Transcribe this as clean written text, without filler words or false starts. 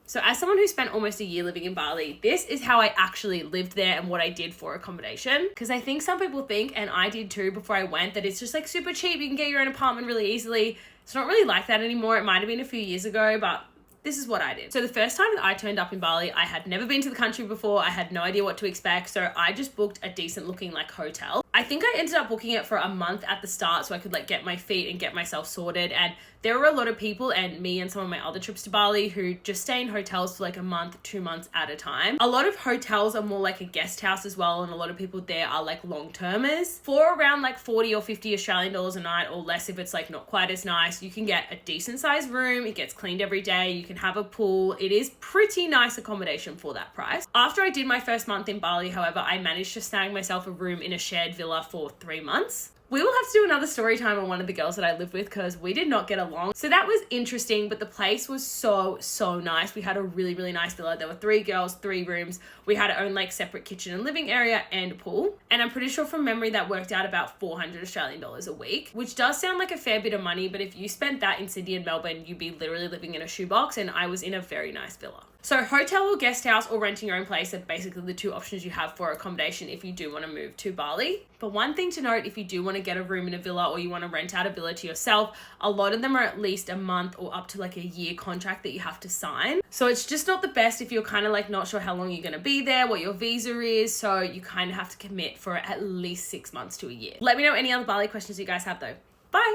So as someone who spent almost a year living in Bali, this is how I actually lived there and what I did for accommodation. Because I think some people think, and I did too before I went, that it's just like super cheap. You can get your own apartment really easily. It's not really like that anymore. It might have been a few years ago, but this is what I did. So the first time that I turned up in Bali, I had never been to the country before. I had no idea what to expect. So I just booked a decent looking like hotel. I think I ended up booking it for a month at the start so I could like get my feet and get myself sorted. And there were a lot of people, and me and some of my other trips to Bali, who just stay in hotels for like a month, 2 months at a time. A lot of hotels are more like a guest house as well, and a lot of people there are like long-termers. For around like 40 or 50 Australian dollars a night, or less if it's like not quite as nice, you can get a decent sized room. It gets cleaned every day. You can have a pool. It is pretty nice accommodation for that price. After I did my first month in Bali, however, I managed to snag myself a room in a shared villa for 3 months. We will have to do another story time on one of the girls that I lived with because we did not get along. So that was interesting, but the place was so nice. We had a really nice villa. There were 3 girls, 3 rooms. We had our own like separate kitchen and living area and a pool. And I'm pretty sure from memory that worked out about 400 Australian dollars a week, which does sound like a fair bit of money, but if you spent that in Sydney and Melbourne, you'd be literally living in a shoebox, and I was in a very nice villa. So hotel or guest house or renting your own place are basically the 2 options you have for accommodation if you do want to move to Bali. But one thing to note, if you do want to get a room in a villa or you want to rent out a villa to yourself, a lot of them are at least a month or up to like a year contract that you have to sign. So it's just not the best if you're kind of like not sure how long you're going to be there, what your visa is. So you kind of have to commit for at least 6 months to a year. Let me know any other Bali questions you guys have though. Bye.